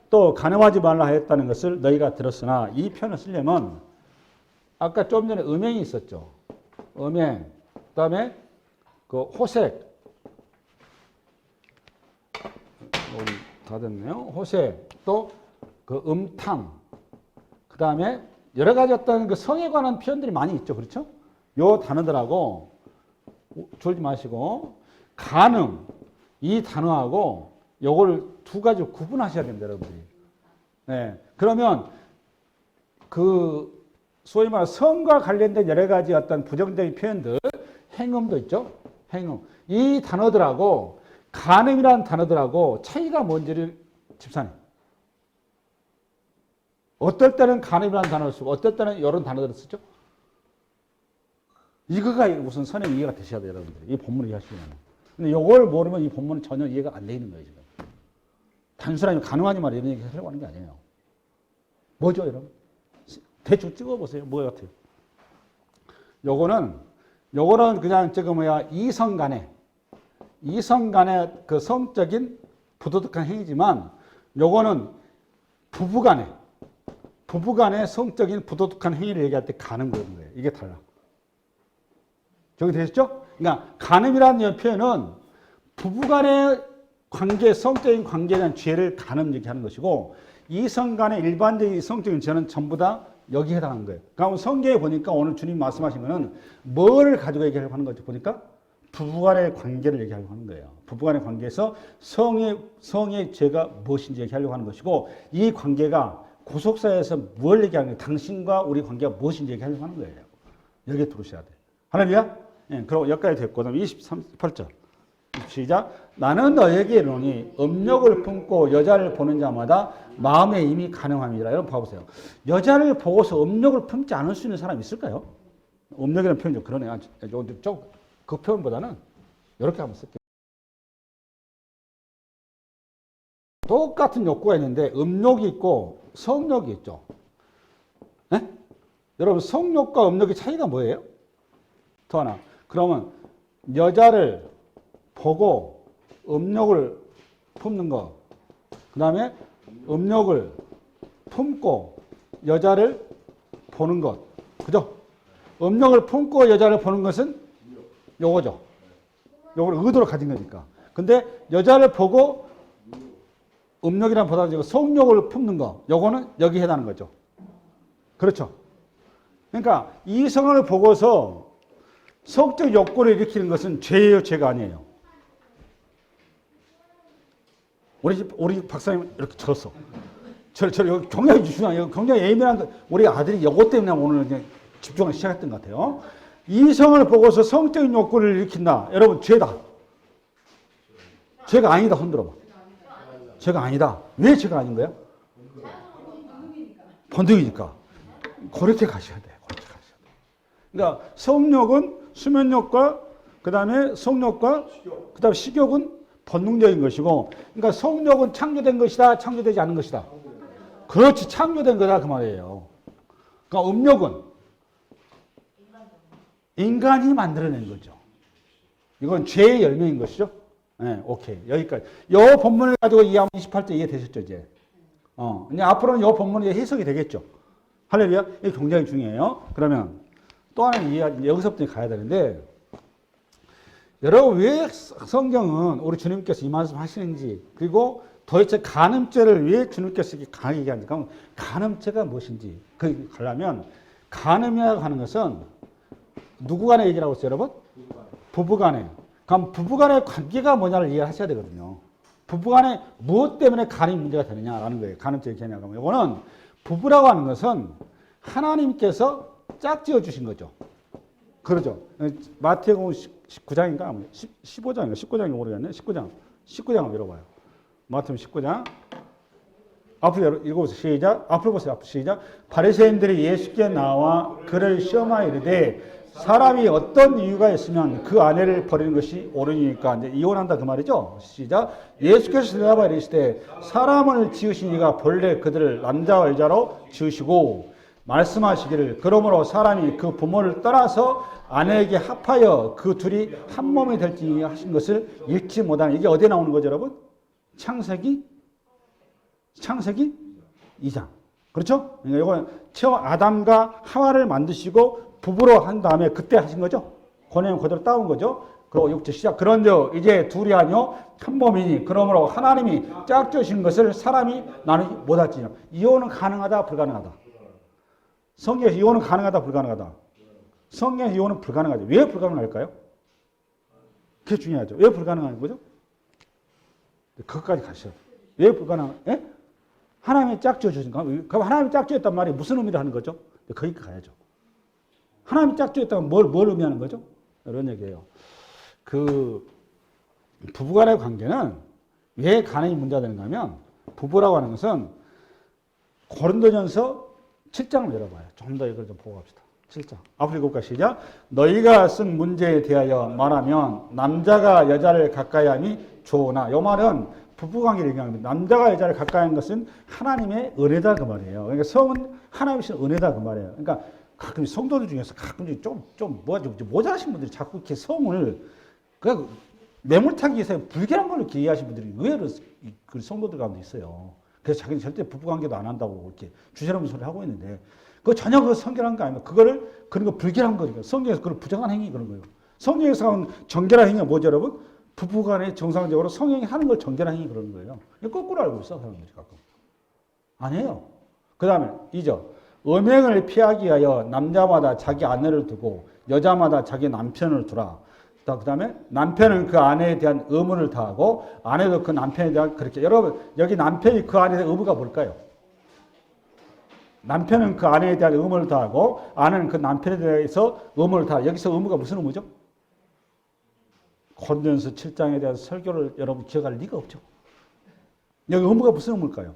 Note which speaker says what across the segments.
Speaker 1: 또 간음하지 말라 하였다는 것을 너희가 들었으나 이 표현을 쓰려면 아까 좀 전에 음행이 있었죠. 음행. 그다음에 그 호색. 우리 다 됐네요. 호색. 또 그 음탕. 그다음에 여러 가지 어떤 그 성에 관한 표현들이 많이 있죠. 그렇죠? 요 단어들하고 졸지 마시고 간음 이 단어하고 요걸 두 가지 구분하셔야 됩니다, 여러분들이. 네. 그러면 그 소위 말하는 성과 관련된 여러 가지 어떤 부정적인 표현들, 행음도 있죠. 행음. 이 단어들하고 간음이라는 단어들하고 차이가 뭔지를 집사님. 어떨 때는 간음이라는 단어를 쓰고 어떨 때는 이런 단어들을 쓰죠. 이거가 우선 선의 이해가 되셔야 돼요, 여러분들. 이 본문을 이해하시면. 근데 이걸 모르면 이 본문은 전혀 이해가 안 되는 거예요, 지금. 단순하게 간음하지 말라 이런 얘기 하려고 하는 게 아니에요. 뭐죠, 여러분? 대충 찍어보세요. 뭐 같아요? 요거는 그냥 이성 간의 그 성적인 부도덕한 행위지만 요거는 부부 간의 성적인 부도덕한 행위를 얘기할 때 간음 그런 거예요. 이게 달라. 저기 되셨죠? 그러니까 간음이라는 표현은 부부 간의 관계, 성적인 관계에 대한 죄를 간음 얘기하는 것이고 이성 간의 일반적인 성적인 죄는 전부 다 여기에 해당하는 거예요. 그러니까 성경에 보니까 오늘 주님 말씀하신 거는 뭘 가지고 얘기하려고 하는 거죠? 보니까 부부 간의 관계를 얘기하려고 하는 거예요. 부부 간의 관계에서 성의 죄가 무엇인지 얘기하려고 하는 것이고 이 관계가 구속사에서 뭘 얘기하는 거예요? 당신과 우리 관계가 무엇인지 얘기하려고 하는 거예요. 여기에 들어오셔야 돼요. 할렐루야? 예, 그리고 여기까지 됐고, 그다음 28절. 시작. 나는 너에게 이르노니 음욕을 품고 여자를 보는 자마다 마음에 이미 간음함이라. 여러분 봐보세요. 여자를 보고서 음욕을 품지 않을 수 있는 사람이 있을까요? 음욕이라는 표현 좀 그러네요. 그 표현보다는 이렇게 한번 쓸게요. 똑같은 욕구가 있는데 음욕이 있고 성욕이 있죠. 네? 여러분 성욕과 음욕의 차이가 뭐예요? 더 하나. 그러면 여자를 보고 음욕을 품는 것, 그 다음에 음욕을 품고 여자를 보는 것, 그죠? 음욕을 품고 여자를 보는 것은 요거죠. 요걸 의도로 가진 거니까. 근데 여자를 보고 음욕이란 보다 성욕을 품는 거, 요거는 여기 해당하는 거죠. 그렇죠? 그러니까 이성을 보고서 성적 욕구를 일으키는 것은 죄예요, 죄가 아니에요? 우리 박사님 이렇게 들었어. 저 굉장히 중요한, 굉장히 예민한, 우리 아들이 이것 때문에 오늘 그냥 집중을 시작했던 것 같아요. 이성을 보고서 성적인 욕구를 일으킨다. 여러분, 죄다. 죄가 아니다. 손들어봐. 죄가 아니다. 왜 죄가 아닌 거야? 본능이니까. 그렇게 가셔야 돼요. 그렇게 가셔야 돼요. 그러니까 성욕은 수면욕과 그다음에 성욕과 그다음에 식욕은 본능적인 것이고, 그러니까 성욕은 창조된 것이다, 창조되지 않은 것이다. 그렇지, 창조된 거다 그 말이에요. 그러니까 음욕은 인간이 만들어낸 거죠. 이건 죄의 열매인 것이죠. 네, 오케이. 여기까지. 이 본문을 가지고 이해하면 28절 이해되셨죠, 이제? 이제 앞으로는 이 본문이 해석이 되겠죠. 할렐루야. 이게 굉장히 중요해요. 그러면 또 하나 여기서부터 가야 되는데, 여러분 왜 성경은 우리 주님께서 이 말씀 하시는지, 그리고 도대체 간음죄를 왜 주님께서 이렇게 강하게 얘기하는지, 그럼 간음죄가 무엇인지 그 가려면 간음이라고 하는 것은 누구 간의 얘기라고 했어요, 여러분? 부부 간에. 그럼 부부 간의 관계가 뭐냐를 이해하셔야 되거든요. 부부 간에 무엇 때문에 간음이 문제가 되느냐라는 거예요. 간음죄의 개념. 그러면 이거는 부부라고 하는 것은 하나님께서 짝지어 주신 거죠. 그러죠. 마태복음 19장인가? 15장인가? 19장인가 모르겠네. 19장을 열어봐요. 마태복음 19장. 앞으로 읽어보세요. 시작. 앞으로 보세요. 앞으로 시작. 바리새인들이 예수께 나와 그를 시험하여 이르되 사람이 어떤 이유가 있으면 그 아내를 버리는 것이 옳으니까, 이제 이혼한다 그 말이죠. 시작. 예수께서 대답하여 이르시되 사람을 지으신 이가 본래 그들을 남자와 여자로 지으시고 말씀하시기를 그러므로 사람이 그 부모를 떠나서 아내에게 합하여 그 둘이 한 몸이 될지 하신 것을 읽지 못하는, 이게 어디에 나오는 거죠, 여러분? 창세기 창세기 2장. 그렇죠? 그러니까 이건 처음 아담과 하와를 만드시고 부부로 한 다음에 그때 하신 거죠? 권해는 그대로 따온 거죠? 그리고 6절 시작. 그런즉 이제 둘이 아니요 한 몸이니 그러므로 하나님이 짝지으신 것을 사람이 나누지 못할지니라. 이혼은 가능하다 불가능하다? 성경에서 이혼은 가능하다 불가능하다? 성경에서 이혼은 불가능하죠. 왜 불가능할까요? 그게 중요하죠. 왜 불가능한 거죠? 그것까지 가셔야 돼요. 왜 불가능한? 예? 하나님이 짝지어 주신가? 그럼 하나님이 짝지었단 말이 무슨 의미를 하는 거죠? 거기까지 가야죠. 하나님이 짝지었다면 뭘 의미하는 거죠? 이런 얘기예요. 그 부부간의 관계는 왜 간음이 문제가 되는가 하면 부부라고 하는 것은 고린도전서 7장을 열어봐요. 좀 더 이걸 좀 보고 갑시다. 7장. 앞으로 읽어볼까 시작. 너희가 쓴 문제에 대하여 말하면 남자가 여자를 가까이 함이 좋으나 이 말은 부부관계를 얘기합니다. 남자가 여자를 가까이 하는 것은 하나님의 은혜다 그 말이에요. 그러니까 성은 하나님의 은혜다 그 말이에요. 그러니까 가끔 성도들 중에서 가끔 좀 모자라신 분들이 자꾸 이렇게 성을 그 매몰타기 위해서 불결한 걸로 이렇게 이해하시는 분들이 의외로 그 성도들 가운데 있어요. 그래서 자기는 절대 부부관계도 안 한다고 이렇게 주저넘는 소리를 하고 있는데 그 전혀 그 성결한 거 아닙니다. 그런 거 불결한 거니까 성경에서 그걸 부정한 행위 그런 거예요. 성경에서 하는 정결한 행위가 뭐죠, 여러분? 부부간에 정상적으로 성행이 하는 걸 정결한 행위 그러는 거예요. 거꾸로 알고 있어 사람들이 가끔. 아니에요. 그 다음에 2절. 음행을 피하기 위하여 남자마다 자기 아내를 두고 여자마다 자기 남편을 두라. 그 다음에 남편은 그 아내에 대한 의무를 다하고 아내도 그 남편에 대한 그렇게. 여러분 여기 남편이 그 아내에 대한 의무가 뭘까요? 남편은 그 아내에 대한 의무를 다하고 아내는 그 남편에 대해서 의무를 다하고. 여기서 의무가 무슨 의무죠? 고린도전서 7장에 대한 설교를 여러분 기억할 리가 없죠. 여기 의무가 무슨 의무일까요?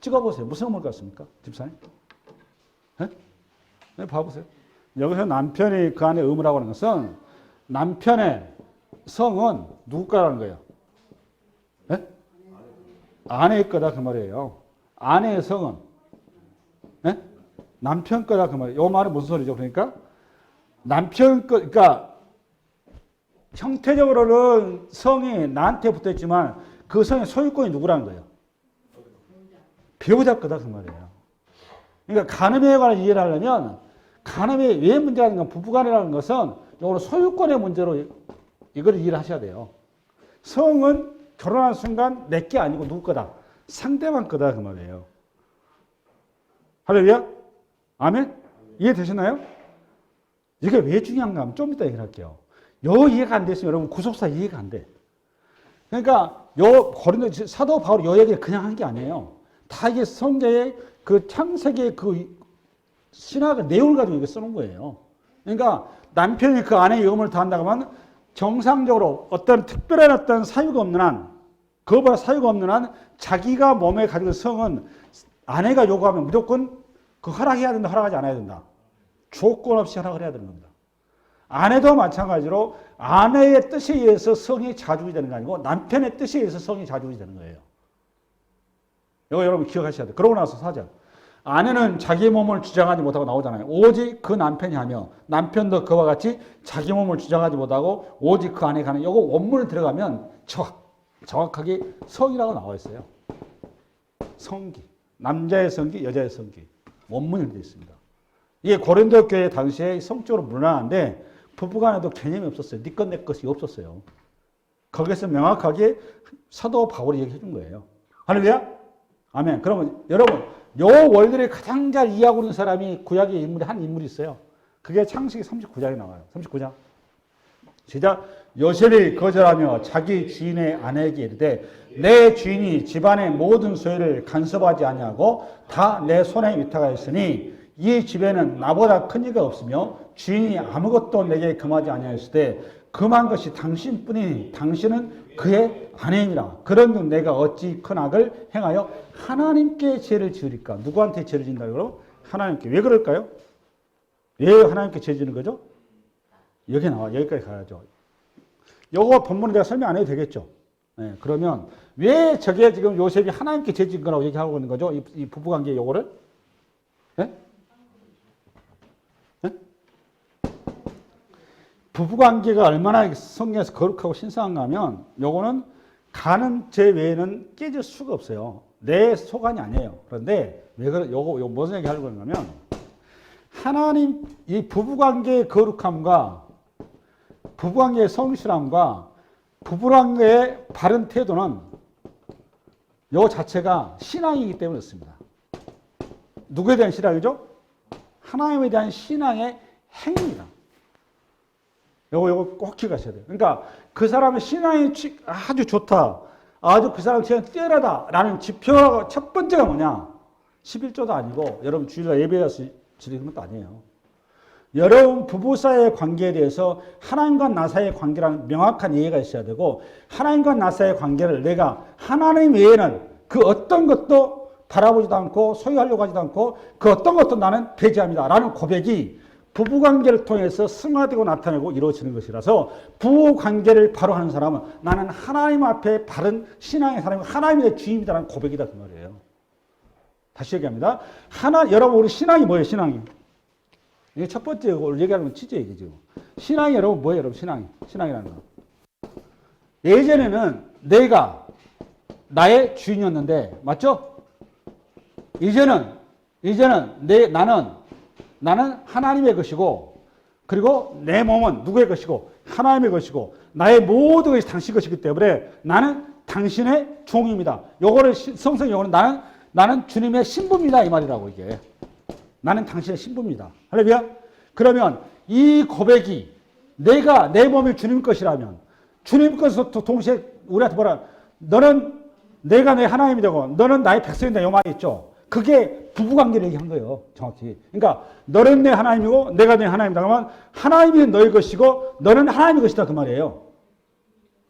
Speaker 1: 찍어보세요. 무슨 의무 같습니까? 집사님? 네? 네, 봐보세요. 여기서 남편이 그 안에 의무라고 하는 것은 남편의 성은 누구 거라는 거예요? 네? 아내의 거다 그 말이에요. 아내의 성은 네? 남편 거다 그 말이에요. 이 말은 무슨 소리죠? 그러니까 남편 거, 그러니까 형태적으로는 성이 나한테 붙어있지만 그 성의 소유권이 누구라는 거예요? 배우자 거다 그 말이에요. 그러니까 간음에 관한 이해를 하려면 간음이 왜 문제가 되는 건 부부간이라는 것은 이거는 소유권의 문제로 이걸 이해를 하셔야 돼요. 성은 결혼한 순간 내 게 아니고 누구 거다? 상대방 거다 그 말이에요. 할렐루야? 아멘? 이해되셨나요? 이게 왜 중요한가 하면 좀 이따 얘기를 할게요. 요 이해가 안 됐으면 여러분 구속사 이해가 안 돼. 그러니까 요 고린도 사도 바울이 요 얘기를 그냥 한 게 아니에요. 다 이게 성경의 그 창세기의 그 신학의 내용을 가지고 이거 써놓은 거예요. 그러니까 남편이 그 아내의 의무를 다한다고 하면 정상적으로 어떤 특별한 어떤 사유가 없는 한, 그거보다 사유가 없는 한 자기가 몸에 가지고 성은 아내가 요구하면 무조건 그 허락해야 된다, 허락하지 않아야 된다. 조건 없이 허락을 해야 되는 겁니다. 아내도 마찬가지로 아내의 뜻에 의해서 성이 자주이 되는 게 아니고 남편의 뜻에 의해서 성이 자주이 되는 거예요. 이거 여러분 기억하셔야 돼요. 그러고 나서 4절. 아내는 자기 몸을 주장하지 못하고 나오잖아요. 오직 그 남편이 하며 남편도 그와 같이 자기 몸을 주장하지 못하고 오직 그 아내가 하는. 이거 원문을 들어가면 정확하게 성이라고 나와 있어요. 성기. 남자의 성기, 여자의 성기. 원문이 되어 있습니다. 이게 고린도 교회 당시에 성적으로 무난한데 부부간에도 개념이 없었어요. 네 것 내 것이 없었어요. 거기서 명확하게 사도 바울이 얘기해 준 거예요. 할렐루야? 아멘. 그러면 여러분 요 원리를 가장 잘 이해하고 있는 사람이 구약의 인물이 한 인물이 있어요. 그게 창세기 39장에 나와요. 39장. 시작. 요셉이 거절하며 자기 주인의 아내에게 이르되 내 주인이 집안의 모든 소유를 간섭하지 아니하고 다 내 손에 위탁하였으니 이 집에는 나보다 큰 이가 없으며 주인이 아무것도 내게 금하지 아니하였을 때 금한 것이 당신뿐이니 당신은 그의 아내이니라. 그런즉 내가 어찌 큰 악을 행하여 하나님께 죄를 지으리까? 누구한테 죄를 짓는다고 그러면 하나님께. 왜 그럴까요? 왜 하나님께 죄 지는 거죠? 여기 나와. 여기까지 가야죠. 요거 본문에 내가 설명 안 해도 되겠죠? 네, 그러면 왜 저게 지금 요셉이 하나님께 죄 지은 거라고 얘기하고 있는 거죠? 이 부부관계 요거를? 네? 네? 부부관계가 얼마나 성경에서 거룩하고 신성한가 하면 요거는 간은 제 외에는 깨질 수가 없어요. 내 소관이 아니에요. 그런데 왜 그래? 요거 무슨 얘기 하려고 하냐면 하나님 이 부부관계의 거룩함과 부부관계의 성실함과 부부관계의 바른 태도는 요 자체가 신앙이기 때문에 그렇습니다. 누구에 대한 신앙이죠? 하나님에 대한 신앙의 행위입니다. 요거 꼭 기억하셔야 돼요. 그러니까 그 사람의 신앙이 아주 좋다. 아주 그 사람 신앙이 뛰어나다라는 지표가 첫 번째가 뭐냐? 11조도 아니고 여러분 주일날 예배에서 드리는 것도 아니에요. 여러분 부부 사이의 관계에 대해서 하나님과 나 사이의 관계라는 명확한 이해가 있어야 되고 하나님과 나 사이의 관계를 내가 하나님 외에는 그 어떤 것도 바라보지도 않고 소유하려고 하지도 않고 그 어떤 것도 나는 배제합니다. 라는 고백이 부부관계를 통해서 승화되고 나타내고 이루어지는 것이라서 부부관계를 바로 하는 사람은 나는 하나님 앞에 바른 신앙의 사람이고 하나님의 주인이다라는 고백이다 그 말이에요. 다시 얘기합니다. 여러분 우리 신앙이 뭐예요? 신앙이. 이게 첫 번째 오늘 얘기하는 건 진짜 얘기죠. 신앙이 여러분 뭐예요? 여러분 신앙이라는 거. 예전에는 내가 나의 주인이었는데 맞죠? 이제는 나는 하나님의 것이고 그리고 내 몸은 누구의 것이고 하나님의 것이고 나의 모든 것이 당신 것이기 때문에 나는 당신의 종입니다. 요거를 성경 용어는 나는 주님의 신부입니다 이 말이라고 이게. 나는 당신의 신부입니다. 할렐루야. 그러면 이 고백이 내가 내 몸이 주님 것이라면 주님 것으로 동시에 우리한테 뭐라 내가 내 하나님이 되고 너는 나의 백성이다 이 말이 있죠. 그게 부부관계를 얘기한 거예요. 정확히. 그러니까 너는 내 하나님이고 내가 내 하나님이다. 그러면 하나님이 너의 것이고 너는 하나님의 것이다 그 말이에요.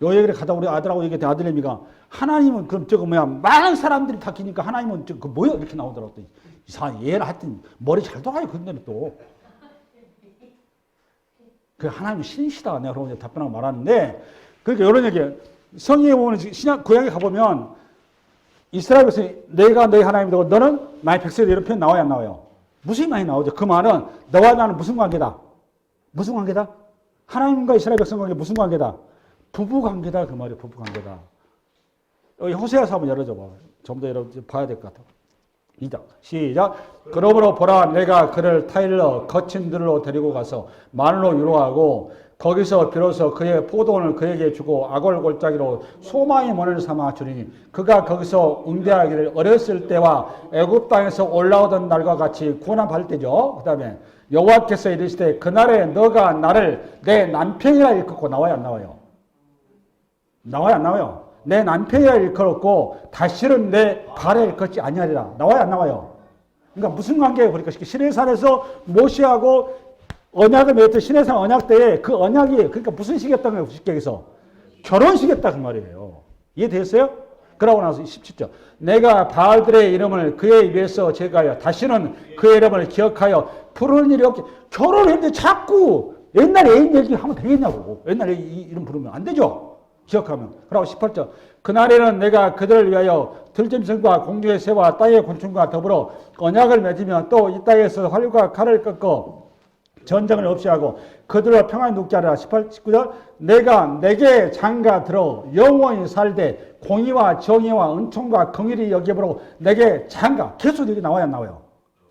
Speaker 1: 요 얘기를 가다 우리 아들하고 얘기했더니 아들내미가 하나님은 그럼 저거 뭐야 많은 사람들이 바뀌니까 하나님은 저거 뭐야 이렇게 나오더라고. 이상하게 얘는 하여튼 머리 잘 돌아요. 근데 또 그 하나님은 신이시다 내가 그러고 답변하고 말하는데 그러니까 이런 얘기 성경에 보면 신약 구약에 가보면 이스라엘 백성이 내가 너희 하나님이 되고 너는 나의 백성이다 이런 표현 나와요 안 나와요? 무슨 말이 나오죠? 그 말은 너와 나는 무슨 관계다? 무슨 관계다? 하나님과 이스라엘 백성 관계 무슨 관계다? 부부 관계다 그 말이에요. 부부 관계다. 여기 호세아서 한번 열어줘봐. 좀 더 여러분 봐야 될 것 같아. 2장 시작. 그러므로 보라 내가 그를 타일러 거친 들로 데리고 가서 마늘로 유로하고 거기서 비로소 그의 포도원을 그에게 주고 악을 골짜기로 소망의 문을 삼아 주리니 그가 거기서 응대하기를 어렸을 때와 애굽 땅에서 올라오던 날과 같이 구원함 받을 때죠. 그 다음에 여호와께서 이르시되 그날에 너가 나를 내 남편이라 일컫고 나와요 안 나와요? 나와요 안 나와요? 내 남편이라 일컬었고 다시는 내 발에 일컫지 아니하리라. 나와요 안 나와요? 그러니까 무슨 관계예요? 그러니까 시내산에서 모시하고 언약을 맺었던 시내산 언약 때에 그 언약이 그러니까 무슨 시기였던 거예요? 구식객에서 결혼식이었다 그 말이에요. 이해되셨어요? 그러고 나서 17절 내가 바알들의 이름을 그의 입에서 제거하여 다시는 그의 이름을 기억하여 부르는 일이 없게. 결혼했는데 자꾸 옛날 애인 얘기하면 되겠냐고. 옛날 이 이름 부르면 안 되죠. 기억하면. 그러고 18절 그날에는 내가 그들을 위하여 들짐승과 공중의 새와 땅의 곤충과 더불어 언약을 맺으며 또 이 땅에서 활과 칼을 꺾어 전쟁을 없이 하고 그들을 평안히 눕게 하리라. 18, 19절 내가 내게 장가 들어 영원히 살되 공의와 정의와 은총과 긍휼히 여겨보라고 내게 장가. 계속 여기 나와요 안 나와요?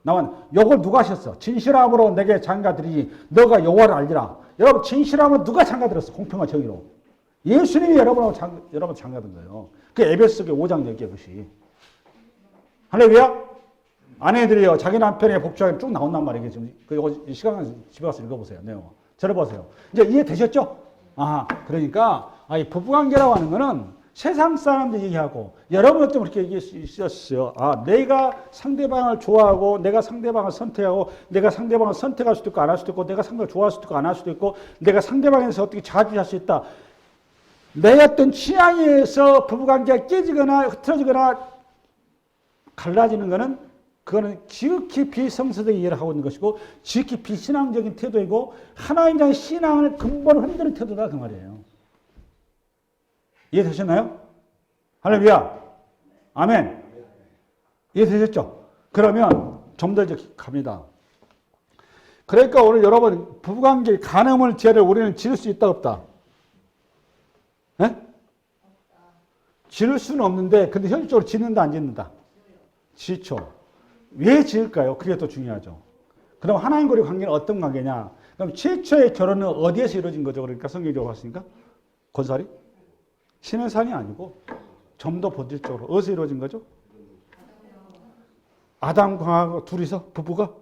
Speaker 1: 나와요. 요걸 누가 하셨어? 진실함으로 내게 장가 들이니 너가 여호와를 알리라. 여러분 진실함은 누가 장가 들었어? 공평과 정의로. 예수님이 여러분 장가든 거예요. 그 에베소서 5장 얘기야 그것이. 할렐루야. 아내들이요 자기 남편의 복주하게 쭉 나온단 말이에요. 지금 이거 시간 집에 가서 읽어보세요. 내용. 들어보세요. 이제 이해되셨죠? 그러니까 이 부부관계라고 하는 거는 세상 사람들 얘기하고 여러분은 좀 그렇게 얘기할 수 있었어요. 내가 상대방을 좋아하고 내가 상대방을 선택하고 내가 상대방을 선택할 수도 있고 안 할 수도 있고 내가 상대방을 좋아할 수도 있고 안 할 수도 있고 내가 상대방에서 어떻게 자주할 수 있다. 내 어떤 취향에 의해서 부부관계가 깨지거나 흐트러지거나 갈라지는 것은 그거는 지극히 비성서적 이해를 하고 있는 것이고 지극히 비신앙적인 태도이고 하나님에 대한 신앙을 근본을 흔드는 태도다 그 말이에요. 이해되셨나요? 할렐루야. 아멘. 이해되셨죠? 그러면 좀 더 이제 갑니다. 그러니까 오늘 여러분 부부관계 간음을 죄를 우리는 지을 수 있다 없다? 네? 지을 수는 없는데 근데 현실적으로 짓는다 안 짓는다? 지죠. 왜 지을까요? 그게 더 중요하죠. 그럼 하나님과의 관계는 어떤 관계냐? 그럼 최초의 결혼은 어디에서 이루어진 거죠? 그러니까 성경적으로 봤으니까 건설이 신의 산이 아니고 좀 더 본질적으로 어디서 이루어진 거죠? 아담과 둘이서 부부가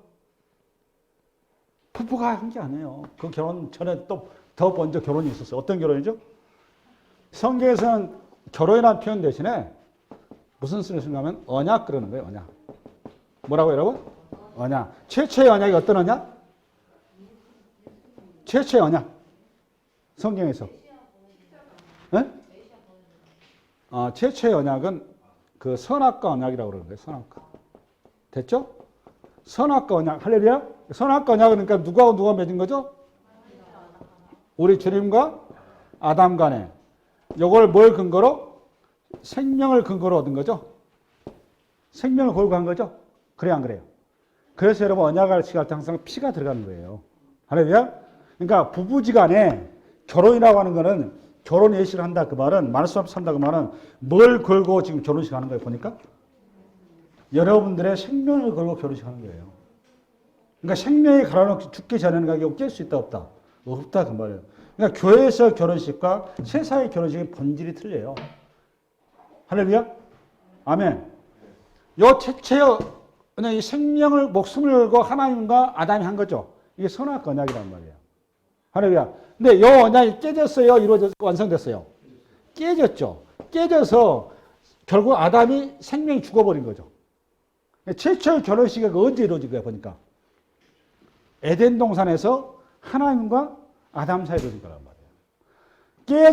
Speaker 1: 한 게 아니에요. 그 결혼 전에 또 더 먼저 결혼이 있었어요. 어떤 결혼이죠? 성경에서는 결혼이라는 표현 대신에 무슨 쓰는 순간하면 언약 그러는 거예요. 언약. 뭐라고 여러분? 언약. 최초의 언약이 어떤 언약? 최초의 언약. 성경에서. 네? 최초의 언약은 그 선악과 언약이라고 그러는 거예요. 선악과. 됐죠? 선악과 언약. 할렐루야? 선악과 언약은 그러니까 누가 맺은 거죠? 우리 주님과 아담 간에. 요걸 뭘 근거로? 생명을 근거로 얻은 거죠? 생명을 걸고 한 거죠? 그래 안 그래요? 그래서 여러분 언약을 할 때 항상 피가 들어가는 거예요. 할렐루야? 그러니까 부부지간에 결혼이라고 하는 거는 결혼 예식을 한다 그 말은 말씀 앞에 산다 그 말은 뭘 걸고 지금 결혼식 하는 거예요 보니까? 여러분들의 생명을 걸고 결혼식 하는 거예요. 그러니까 생명이 갈아놓고 죽기 전에는 이거 깰 수 있다 없다? 없다 그 말이에요. 그러니까 교회에서 결혼식과 세상의 결혼식의 본질이 틀려요. 할렐루야? 아멘. 요 최초의 이 생명을 목숨을 걸고 하나님과 아담이 한 거죠. 이게 선악과 언약이란 말이에요. 할렐루야. 근데 요 언약이 깨졌어요? 이루어졌어요? 완성됐어요? 깨졌죠. 깨져서 결국 아담이 생명이 죽어버린 거죠. 최초의 결혼식이 언제 이루어진 거야 보니까? 에덴 동산에서 하나님과 아담 사이에 이루어진 거란 말이에요.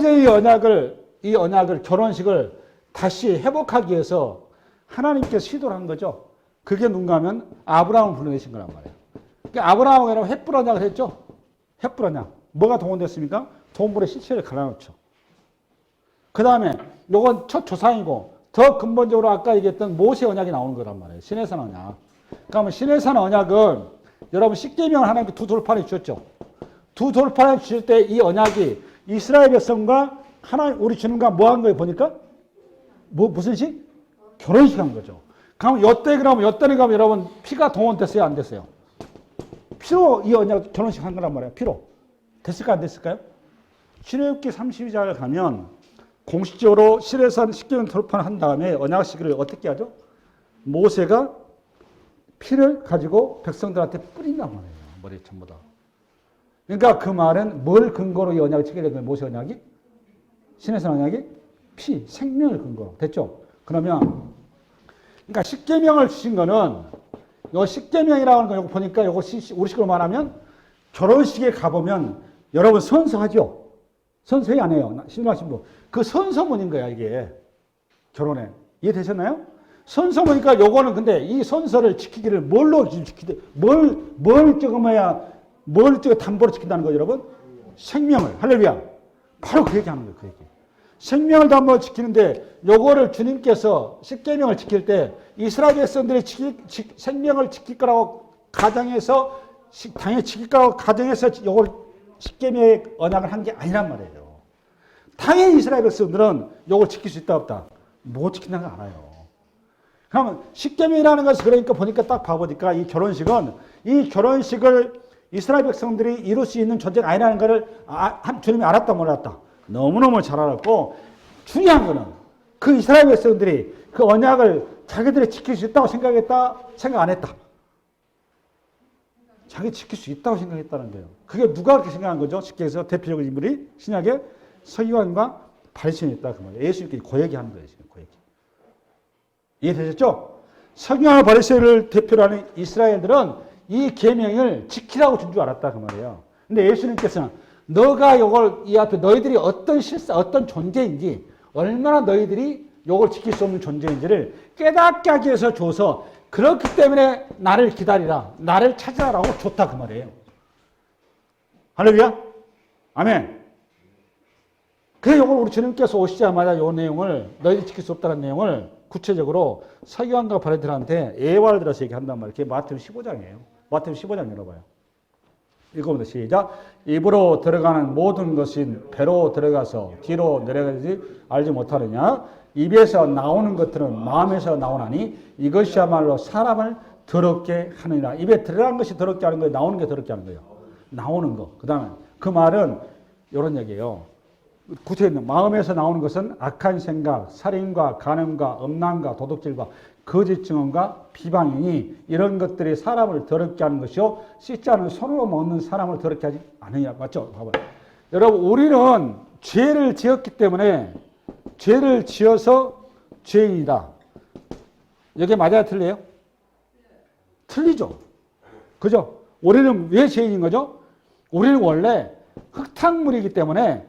Speaker 1: 깨진 이 언약을 결혼식을 다시 회복하기 위해서 하나님께서 시도를 한 거죠. 그게 누군가 하면 아브라함을 불러내신 거란 말이에요. 그러니까 아브라함은 횃불 언약을 했죠. 횃불 언약. 뭐가 동원됐습니까? 동물의 시체를 갈아놓죠. 그 다음에 요건 첫 조상이고 더 근본적으로 아까 얘기했던 모세 언약이 나오는 거란 말이에요. 시내산 언약. 그러면 시내산 언약은 여러분 십계명을 하나님께 두 돌판에 주셨죠. 두 돌판에 주실 때 이 언약이 이스라엘 백성과 하나님 우리 주님과 뭐 한 거예요 보니까? 무슨 식? 결혼식 한 거죠. 그러면 여때는 여러분 피가 동원됐어요 안 됐어요? 피로 이 언약 결혼식 한 거란 말이에요. 피로. 됐을까 안 됐을까요? 출애굽기 32장을 가면 공식적으로 시내산 십계명 돌판을 한 다음에 언약식을 어떻게 하죠? 모세가 피를 가지고 백성들한테 뿌린단 말이에요. 머리에 전부 다. 그러니까 그 말은 뭘 근거로 이 언약을 체결된 거예요? 모세 언약이? 시내산 언약이? 피, 생명을 근거로. 됐죠? 그러면 그러니까 십계명을 주신 거는 요 십계명이라고 하는 거 요거 보니까 요거 우리식으로 말하면 결혼식에 가보면 여러분 선서하죠? 선서해 안 해요? 신부하신 분. 그 선서문인 거야 이게. 결혼에. 이해되셨나요? 선서문이니까 요거는 근데 이 선서를 지키기를 뭘로 지키되 뭘 찍어 담보로 지킨다는 거죠 여러분? 생명을. 할렐루야. 바로 그 얘기하는 거예요. 그 얘기. 생명을 담보로 지키는데 요거를 주님께서 십계명을 지킬 때 이스라엘 백성들이 생명을 지킬 거라고 가정해서 당연히 지킬 거라고 가정해서 요걸 십계명의 언약을 한 게 아니란 말이에요. 당연히 이스라엘 백성들은 요걸 지킬 수 있다 없다? 못 지킨다는 거 알아요. 그러면 십계명이라는 것을 그러니까 보니까 딱 봐보니까 이 결혼식을 이스라엘 백성들이 이룰 수 있는 존재가 아니라는 것을 주님이 알았다 몰랐다? 너무너무 잘 알았고 중요한 거는 그 이스라엘 백성들이 그 언약을 자기들이 지킬 수 있다고 생각했다? 생각 안 했다? 자기 지킬 수 있다고 생각했다는 거예요. 그게 누가 그렇게 생각한 거죠? 쉽게 해서 대표적인 인물이 신약의 서기관과 바리새인이 있다 그 말이에요. 예수님께 그 얘기하는 거예요. 지금 그 얘기. 이해되셨죠? 서기관과 바리새인을 대표로 하는 이스라엘들은 이 계명을 지키라고 준 줄 알았다 그 말이에요. 근데 예수님께서는 너가 요걸 이 앞에 너희들이 어떤 존재인지 얼마나 너희들이 요걸 지킬 수 없는 존재인지를 깨닫게 하기 위해서 줘서 그렇기 때문에 나를 기다리라. 나를 찾아라고 줬다 그 말이에요. 할렐루야. 아멘. 그래서 요걸 우리 주님께서 오시자마자 요 내용을 너희들이 지킬 수 없다는 내용을 구체적으로 서기관과 바리새인들한테 예화를 들어서 얘기한단 말이에요. 그게 마태복음 15장이에요. 마태복음 15장 열어봐요. 읽어보자. 시작. 입으로 들어가는 모든 것인 배로 들어가서 뒤로 내려가지 알지 못하느냐. 입에서 나오는 것들은 마음에서 나오나니 이것이야말로 사람을 더럽게 하느니라. 입에 들어가는 것이 더럽게 하는 거예요? 나오는 게 더럽게 하는 거예요? 나오는 거. 그 다음에 그 말은 이런 얘기예요. 구체적으로 마음에서 나오는 것은 악한 생각, 살인과 간음과 음란과 도둑질과 거짓 증언과 비방이니 이런 것들이 사람을 더럽게 하는 것이요 씻지 않은 손으로 먹는 사람을 더럽게 하지 않느냐. 맞죠? 봐봐요. 여러분 우리는 죄를 지었기 때문에 죄를 지어서 죄인이다. 이게 맞아요? 틀려요? 틀리죠. 그죠? 우리는 왜 죄인인 거죠? 우리는 원래 흙탕물이기 때문에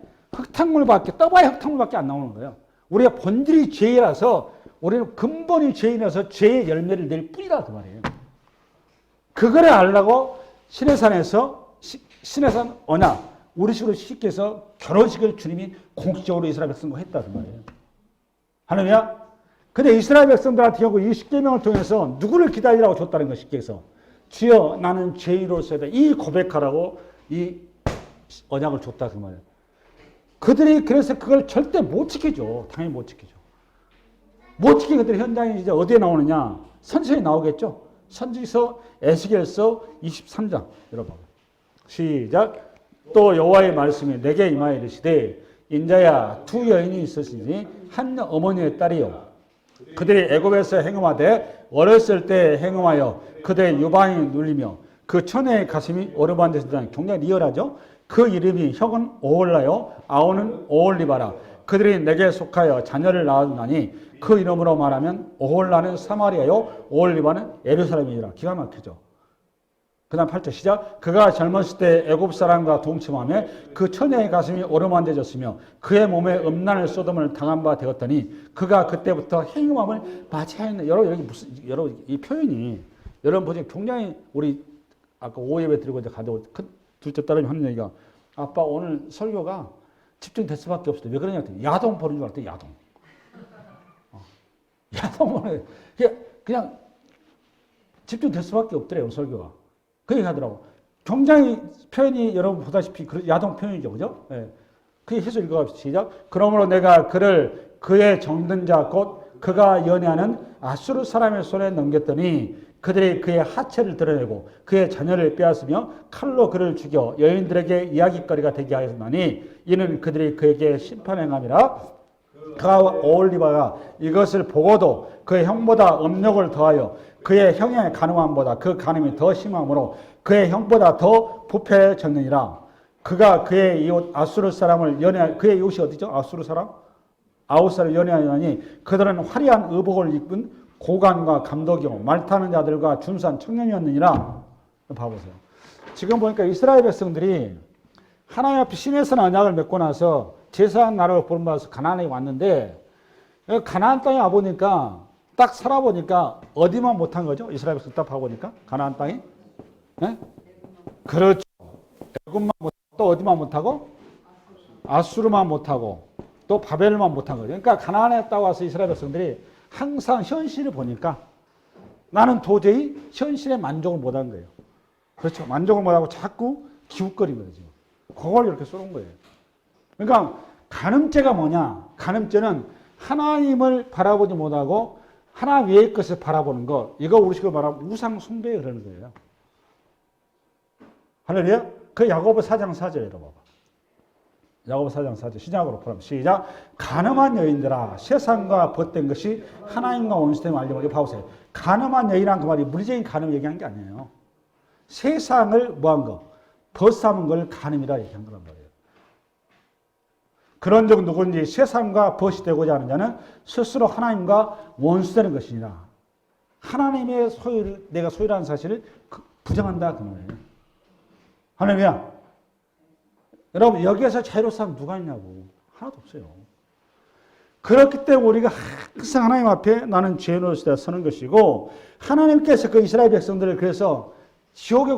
Speaker 1: 떠봐야 흙탕물밖에 안 나오는 거예요. 우리가 본질이 죄라서 우리는 근본이 죄인이라서 죄의 열매를 낼 뿐이다 그 말이에요. 그거를 알라고 시내산에서 시내산 언약 우리식으로 쉽게 해서 결혼식을 주님이 공식적으로 이스라엘 백성과 했다 그 말이에요. 할렐루야. 근데 이스라엘 백성들한테 결국 이 십계명을 통해서 누구를 기다리라고 줬다는 거 쉽게 해서 주여 나는 죄인으로서다 이 고백하라고 이 언약을 줬다 그 말이에요. 그들이 그래서 그걸 절대 못 지키죠. 당연히 못 지키죠. 못 지킨 것들이 현장에 이제 어디에 나오느냐? 선지서에 나오겠죠. 선지서 에스겔서 23장 여러분 시작. 또 여호와의 말씀이 내게 임하여 이르시되 인자야 두 여인이 있었으니 한 어머니의 딸이요 그들이 애굽에서 행음하되 어렸을 때 행음하여 그들의 유방이 눌리며 그 처녀의 가슴이 오르반 데서 굉장히 리얼하죠. 그 이름이 형은 오홀라요 아오는 오홀리바라. 그들이 내게 속하여 자녀를 낳았나니 그 이름으로 말하면 오홀라는 사마리아요 오홀리바는 예루살렘이라. 기가 막히죠. 그 다음 8절 시작. 그가 젊었을 때 애굽 사람과 동침하며 그 처녀의 가슴이 오르만대졌으며 그의 몸에 음란을 소돔을 당한 바 되었더니 그가 그때부터 행음함을 맞이하였네. 여러분 여기 무슨 여러분 이 표현이 여러분 보세요. 굉장히 우리 아까 오예배 드리고 이제 가도 큰 둘째 딸이 하는 얘기가 아빠 오늘 설교가 집중될 수밖에 없어. 왜 그러냐 했더니 야동 보는 줄 알았더니 야동. 야동 보는 그냥 집중될 수밖에 없더래요 설교가. 그 얘기 하더라고. 굉장히 표현이 여러분 보다시피 야동 표현이죠. 그죠? 예. 그게 해서 읽어갑시다. 시작. 그러므로 내가 그를 그의 정든 자 곧 그가 연애하는 아수르 사람의 손에 넘겼더니 그들이 그의 하체를 드러내고 그의 자녀를 빼앗으며 칼로 그를 죽여 여인들에게 이야기거리가 되게 하였나니 이는 그들이 그에게 심판행함이라. 그가 오홀리바가 이것을 보고도 그의 형보다 음욕을 더하여 그의 형의 간음함보다 그 간음이 더 심함으로 그의 형보다 더 부패해졌느니라. 그가 그의 이웃 아수르 사람을 그의 이웃이 어디죠? 아수르 사람? 아웃사를 연애하니 그들은 화려한 의복을 입은 고관과 감독이요 말 타는 자들과 준수한 청년이었느니라. 봐보세요. 지금 보니까 이스라엘 백성들이 하나님 앞에 시내산 언약을 맺고 나서 제사한 나라로 부름받아서 가나안에 왔는데 가나안 땅에 와보니까 딱 살아보니까 어디만 못한 거죠? 이스라엘 백성 딱 봐보니까 가나안 땅이 네? 그렇죠. 애굽만 못하고 또 어디만 못하고 아수르만 못하고 또 바벨만 못한 거죠. 그러니까 가나안에 딱 와서 이스라엘 백성들이 항상 현실을 보니까 나는 도저히 현실에 만족을 못한 거예요. 그렇죠. 만족을 못하고 자꾸 기웃거리는 거죠. 그걸 이렇게 쏘는 거예요. 그러니까 간음죄가 뭐냐? 간음죄는 하나님을 바라보지 못하고 하나님 외의 것을 바라보는 것. 이거 우리식으로 말하면 우상 숭배에 그러는 거예요. 할렐루야? 그 야고보 4장 4절 읽어봐봐. 야고보 4장 4절 시작으로 보면 시작. 간음한 여인들아 세상과 벗된 것이 하나님과 원수됨을 알려고. 이거 봐보세요. 간음한 여인이란 그 말이 물리적인 간음 얘기한 게 아니에요. 세상을 뭐한 거? 벗삼은 걸 간음이라 얘기한 거란 말이에요. 그런 적 누구든지 세상과 벗이 되고자 하는 자는 스스로 하나님과 원수되는 것이니라. 하나님의 소유를 내가 소유라는 사실을 부정한다 그 말이에요. 할렐루야. 여러분 여기에서 자유로운 사람 누가 있냐고. 하나도 없어요. 그렇기 때문에 우리가 항상 하나님 앞에 나는 죄인으로서 서는 것이고 하나님께서 그 이스라엘 백성들을 그래서 지옥에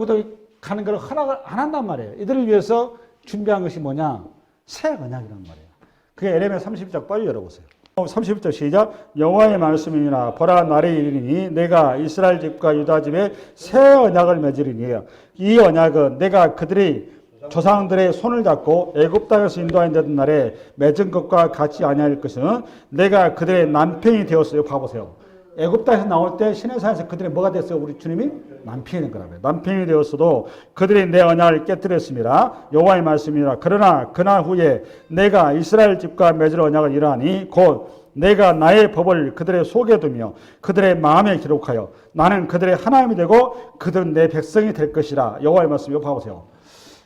Speaker 1: 가는 걸 허락을 안 한단 말이에요. 이들을 위해서 준비한 것이 뭐냐? 새 언약이란 말이에요. 그게 에레미야 30장 빨리 열어보세요. 30절 시작. 여호와의 말씀이니라. 보라 날이 이르니 내가 이스라엘 집과 유다 집에 새 언약을 맺으리니 이 언약은 내가 그들이 조상들의 손을 잡고 애굽 땅에서 인도하여 내던 날에 맺은 것과 같이 아니할 것은 내가 그들의 남편이 되었어요. 봐보세요. 애굽 땅에서 나올 때 시내산에서 그들이 뭐가 됐어요? 우리 주님이 남편이 된 거라고요. 남편이 되었어도 그들이 내 언약을 깨뜨렸습니다. 여호와의 말씀이라. 그러나 그날 후에 내가 이스라엘 집과 맺을 언약을 이러하니 곧 내가 나의 법을 그들의 속에 두며 그들의 마음에 기록하여 나는 그들의 하나님이 되고 그들은 내 백성이 될 것이라. 여호와의 말씀. 이거 봐보세요.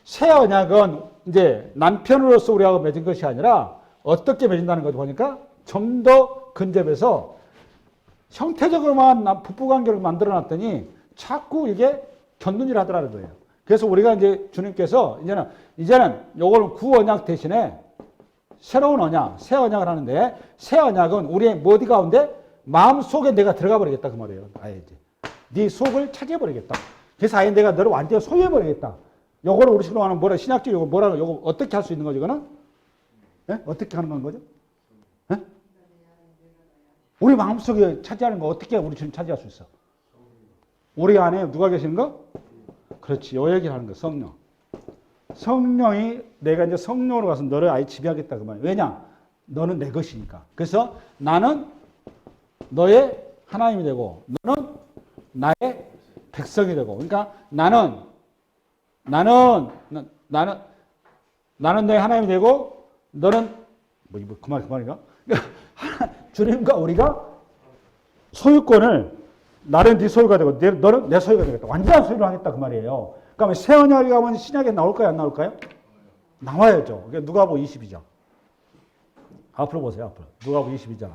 Speaker 1: 새 언약은 이제 남편으로서 우리하고 맺은 것이 아니라 어떻게 맺은다는 거죠. 보니까 좀 더 근접해서 형태적으로만 부부관계를 만들어 놨더니 자꾸 이게 견눈질 하더라는 거예요. 그래서 우리가 이제 주님께서 이제는 요걸 구언약 대신에 새로운 언약, 새 언약을 하는데 새 언약은 우리의 어디 가운데 마음 속에 내가 들어가 버리겠다 그 말이에요. 아예 이제 네 속을 차지해 버리겠다. 그래서 아예 내가 너를 완전히 소유해 버리겠다. 요거를 우리 식으로 하는 뭐라 신학적 요거 뭐라 요거 어떻게 할 수 있는 거죠? 이거는 네? 어떻게 하는 건 거죠? 네? 우리 마음속에 차지하는 거 어떻게 우리 주님 차지할 수 있어? 우리 안에 누가 계시는 거? 그렇지. 요 얘기를 하는 거. 성령. 성령이 내가 이제 성령으로 가서 너를 아예 지배하겠다 그 말이야. 왜냐? 너는 내 것이니까. 그래서 나는 너의 하나님이 되고 너는 나의 백성이 되고. 그러니까 나는 너의 하나님이 되고 너는 그 말인가? 주님과 우리가 소유권을 나는 네 소유가 되고 너는 내 소유가 되겠다. 완전한 소유를 하겠다 그 말이에요. 그러면 새 언약이 가면 신약에 나올까요? 안 나올까요? 나와야죠. 누가복음 20이죠. 앞으로 보세요. 앞으로. 누가복음 20이잖아.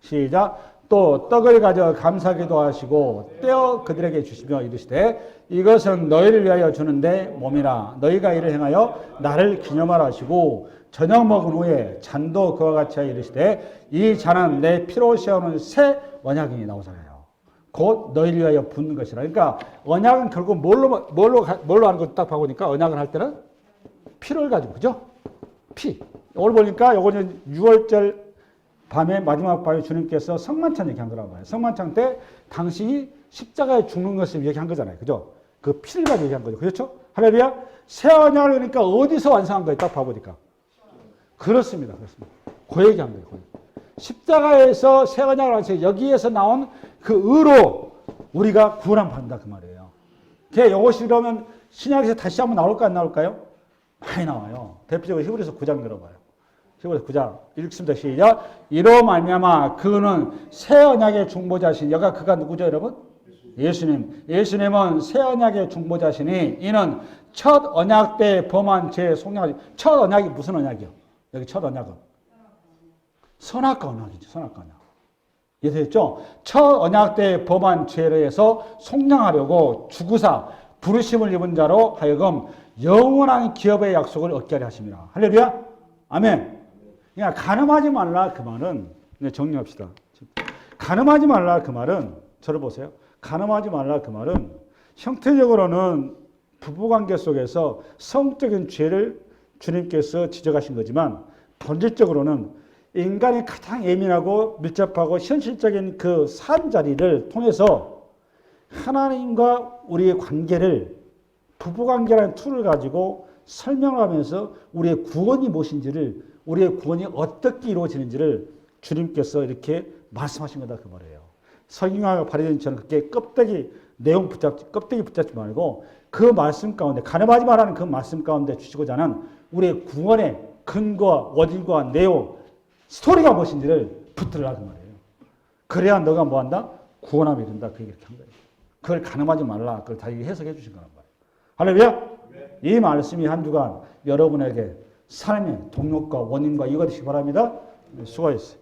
Speaker 1: 시작. 또 떡을 가져 감사기도 하시고 떼어 그들에게 주시며 이르시되 이것은 너희를 위하여 주는데 몸이라. 너희가 이를 행하여 나를 기념하라 하시고 저녁 먹은 후에 잔도 그와 같이 하여 이르시되 이 잔은 내 피로 세우는 새 언약이니 나오잖아요. 곧 너희를 위하여 붓는 것이라. 그러니까 언약은 결국 뭘로 하는 거 딱 봐보니까 언약을 할 때는 피를 가지고, 그죠? 피. 오늘 보니까 요거는 6월절 밤에 마지막 밤에 주님께서 성만찬 얘기한 거라고 봐요. 성만찬 때 당신이 십자가에 죽는 것을 얘기한 거잖아요. 그죠? 그 피를 가지고 얘기한 거죠. 그렇죠? 할렐루야? 새 언약을 그러니까 어디서 완성한 거예요? 딱 봐보니까. 그렇습니다. 그렇습니다. 그 얘기한 거예요. 십자가에서 새 언약을 하세요. 여기에서 나온 그 의로 우리가 구원함 받는다 그 말이에요. 이것이 그러면 신약에서 다시 한번 나올까 안 나올까요? 많이 나와요. 대표적으로 히브리서 9장 열어봐요. 히브리서 9장 읽습니다. 시작. 이로 말미암아 그는 새 언약의 중보자신. 여가 그가 누구죠, 여러분? 예수님. 예수님은 새 언약의 중보자시니 이는 첫 언약 때 범한 죄 속량하지. 첫 언약이 무슨 언약이요? 여기 첫 언약은 선악과 언약이죠. 선악과 언약. 이해되셨죠? 첫 언약 때 범한 죄를 해서 속량하려고 주구사 부르심을 입은 자로 하여금 영원한 기업의 약속을 얻게 하려 하십니다. 할렐루야? 아멘. 그러니까 가늠하지 말라 그 말은, 정리합시다. 가늠하지 말라 그 말은, 저를 보세요. 가늠하지 말라 그 말은 형태적으로는 부부관계 속에서 성적인 죄를 주님께서 지적하신 거지만 본질적으로는 인간이 가장 예민하고 밀접하고 현실적인 그 산 자리를 통해서 하나님과 우리의 관계를 부부관계라는 툴을 가지고 설명하면서 우리의 구원이 무엇인지를, 우리의 구원이 어떻게 이루어지는지를 주님께서 이렇게 말씀하신 거다 그 말이에요. 석유와 바리새인처럼 그렇게 껍데기 붙잡지 말고 그 말씀 가운데, 가늠하지 말라는 그 말씀 가운데 주시고자 하는 우리의 구원의 근거와 원인과 내용, 스토리가 무엇인지를 붙들으라 그 말이에요. 그래야 너가 뭐한다? 구원함에 이른다. 그 얘기를 한 거예요. 그걸 가늠하지 말라. 그걸 다 해석해 주신 거란 말이에요. 할렐루야? 네. 이 말씀이 한 주간 여러분에게 삶의 동력과 원인과 이거 되시기 바랍니다. 수고하셨어요.